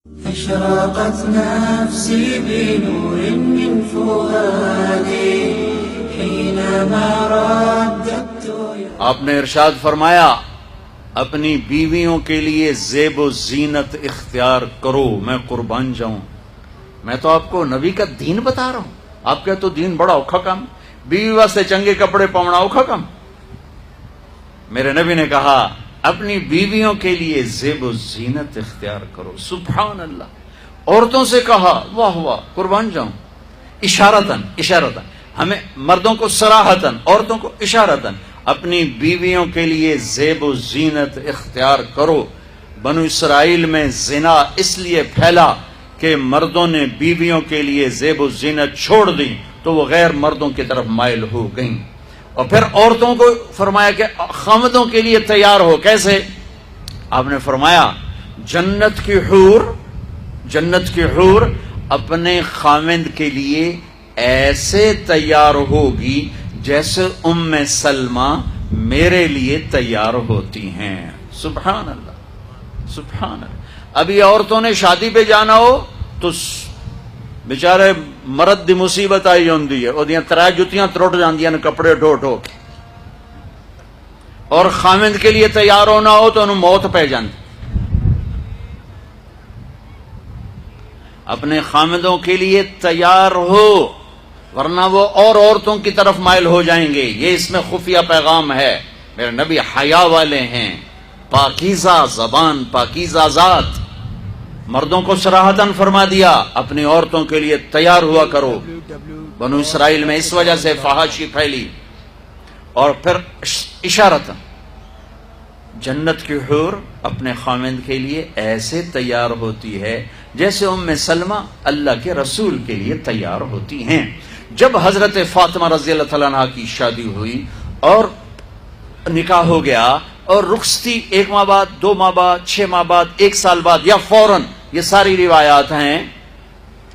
أشرقت نفسي بنور من فؤادي حينما رددت. آپ نے ارشاد فرمایا اپنی بیویوں کے لیے زیب و زینت اختیار کرو، میں قربان جاؤں. میں تو آپ کو نبی کا دین بتا رہا ہوں، آپ کا تو دین بڑا اوکھا کام، بیوی واسطے چنگے کپڑے پاؤنا اوکھا کام. میرے نبی نے کہا اپنی بیویوں کے لیے زیب و زینت اختیار کرو. سبحان اللہ. عورتوں سے کہا واہ واہ قربان جاؤں، اشارتاً ہمیں مردوں کو صراحتاً، عورتوں کو اشارتاً اپنی بیویوں کے لیے زیب و زینت اختیار کرو. بنو اسرائیل میں زنا اس لیے پھیلا کہ مردوں نے بیویوں کے لیے زیب و زینت چھوڑ دی تو وہ غیر مردوں کی طرف مائل ہو گئیں. اور پھر عورتوں کو فرمایا کہ خامدوں کے لیے تیار ہو. کیسے؟ آپ نے فرمایا جنت کی حور اپنے خامد کے لیے ایسے تیار ہوگی جیسے ام سلمہ میرے لیے تیار ہوتی ہیں. سبحان اللہ سبحان اللہ. ابھی عورتوں نے شادی پہ جانا ہو تو بیچارے مرد دی مصیبت آئی ہوندی ہے، وہ ترا جتیاں ترٹ جاندیاں نے کپڑے ڈھو ڈھو کے، اور خامد کے لیے تیار ہونا ہو تو انہوں موت پہ جاندی. اپنے خامدوں کے لیے تیار ہو ورنہ وہ اور عورتوں کی طرف مائل ہو جائیں گے. یہ اس میں خفیہ پیغام ہے. میرے نبی حیا والے ہیں، پاکیزہ زبان، پاکیزہ ذات. مردوں کو صراحتاً فرما دیا اپنی عورتوں کے لیے تیار ہوا کرو. بنو اسرائیل میں اس وجہ سے فحاشی پھیلی. اور پھر اشارتاً جنت کی حور اپنے خامند کے لیے ایسے تیار ہوتی ہے جیسے ام سلمہ اللہ کے رسول کے لیے تیار ہوتی ہیں. جب حضرت فاطمہ رضی اللہ تعالیٰ عنہ کی شادی ہوئی اور نکاح ہو گیا اور رخصتی 1 ماہ بعد، 2 ماہ بعد، 6 ماہ بعد، 1 سال بعد یا فوراً، یہ ساری روایات ہیں،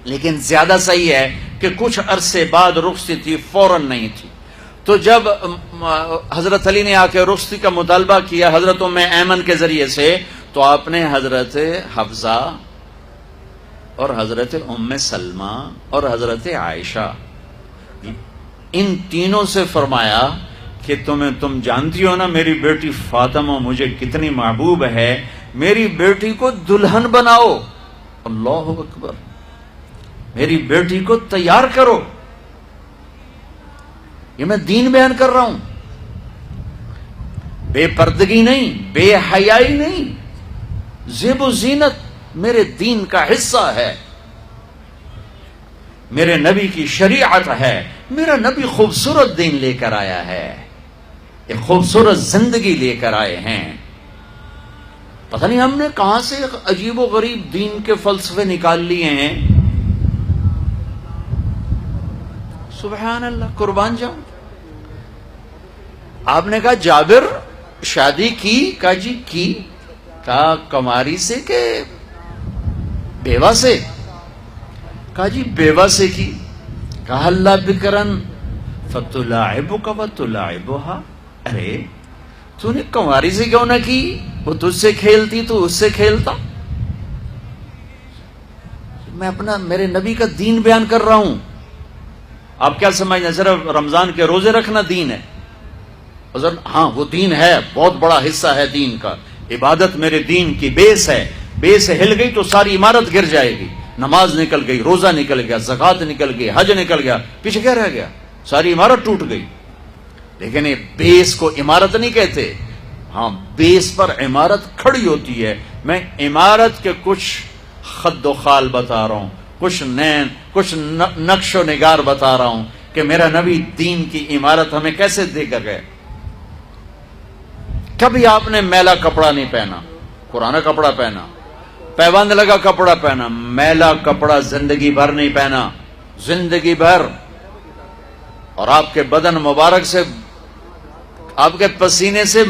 لیکن زیادہ صحیح ہے کہ کچھ عرصے بعد رخصتی تھی، فوراً نہیں تھی. تو جب حضرت علی نے آ کے رخصتی کا مطالبہ کیا حضرت ام ایمن کے ذریعے سے، تو آپ نے حضرت حفصہ اور حضرت ام سلمہ اور حضرت عائشہ ان تینوں سے فرمایا کہ تم جانتی ہو نا میری بیٹی فاطمہ مجھے کتنی محبوب ہے، میری بیٹی کو دلہن بناؤ. اللہ اکبر. میری بیٹی کو تیار کرو. یہ میں دین بیان کر رہا ہوں، بے پردگی نہیں، بے حیائی نہیں. زیب و زینت میرے دین کا حصہ ہے، میرے نبی کی شریعت ہے. میرا نبی خوبصورت دین لے کر آیا ہے، ایک خوبصورت زندگی لے کر آئے ہیں. پتہ نہیں ہم نے کہاں سے عجیب و غریب دین کے فلسفے نکال لیے ہیں. سبحان اللہ. قربان جاؤں. آپ نے کہا جابر شادی کی؟ کہا جی کی. کہا کماری سے کہ بیوہ سے؟ کہا جی بیوہ سے کی. کہا اللہ بکرن فتلاعبک وتلاعبها. ارے تو نے کنواری سے کیوں نہ کی؟ وہ تجھ سے کھیلتی تو اس سے کھیلتا. میں میرے نبی کا دین بیان کر رہا ہوں. آپ کیا سمجھنا صرف رمضان کے روزے رکھنا دین ہے؟ ہاں وہ دین ہے، بہت بڑا حصہ ہے دین کا. عبادت میرے دین کی بیس ہے. بیس ہل گئی تو ساری عمارت گر جائے گی. نماز نکل گئی، روزہ نکل گیا، زکوٰۃ نکل گئی، حج نکل گیا، پیچھے کیا رہ گیا؟ ساری عمارت ٹوٹ گئی. لیکن یہ بیس کو عمارت نہیں کہتے. ہاں بیس پر عمارت کھڑی ہوتی ہے. میں عمارت کے کچھ خد و خال بتا رہا ہوں، کچھ نقش و نگار بتا رہا ہوں کہ میرا نبی دین کی عمارت ہمیں کیسے دے کر گئے. کبھی آپ نے میلا کپڑا نہیں پہنا، پرانا کپڑا پہنا، پیبند لگا کپڑا پہنا. میلا کپڑا زندگی بھر نہیں پہنا، زندگی بھر. اور آپ کے بدن مبارک سے، آپ کے پسینے سے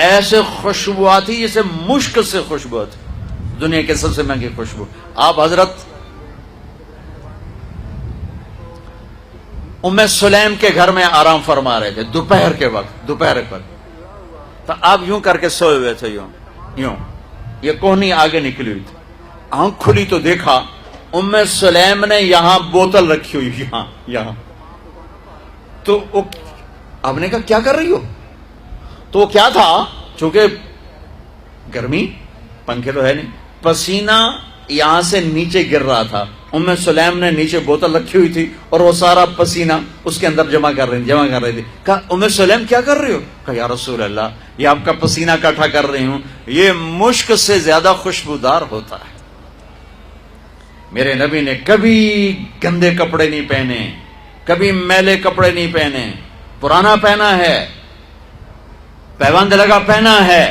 ایسے خوشبو آتی جیسے مشک سے خوشبو آتی، دنیا کے سب سے مہنگی خوشبو. آپ حضرت ام سلیم کے گھر میں آرام فرما رہے تھے دوپہر کے وقت. تو آپ یوں کر کے سوئے ہوئے تھے، یوں یہ کوہنی آگے نکلی ہوئی تھی. آنکھ کھلی تو دیکھا ام سلیم نے یہاں بوتل رکھی ہوئی، یہاں تو آپ نے کہا کیا کر رہی ہو؟ تو وہ کیا تھا، چونکہ گرمی، پنکھے تو ہے نہیں، پسینہ یہاں سے نیچے گر رہا تھا، ام سلیم نے نیچے بوتل رکھی ہوئی تھی اور وہ سارا پسینہ اس کے اندر جمع کر رہی تھی۔ کہا ام سلیم کیا کر رہی ہو؟ کہا یا رسول اللہ یہ آپ کا پسینہ اکٹھا کر رہی ہوں، یہ مشک سے زیادہ خوشبودار ہوتا ہے۔ میرے نبی نے کبھی گندے کپڑے نہیں پہنے، کبھی میلے کپڑے نہیں پہنے، پرانا پہنا ہے، پیوند لگا پہنا ہے،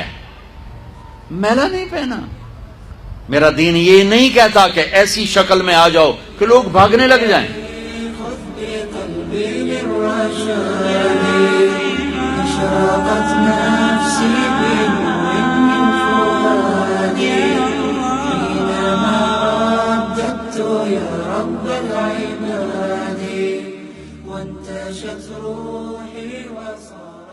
میلا نہیں پہنا۔ میرا دین یہ نہیں کہتا کہ ایسی شکل میں آ جاؤ کہ لوگ بھاگنے لگ جائیں۔ أشرقت نفسي بنور من فؤادي حينما رددت يا رب العباد وانتشت روحي وصار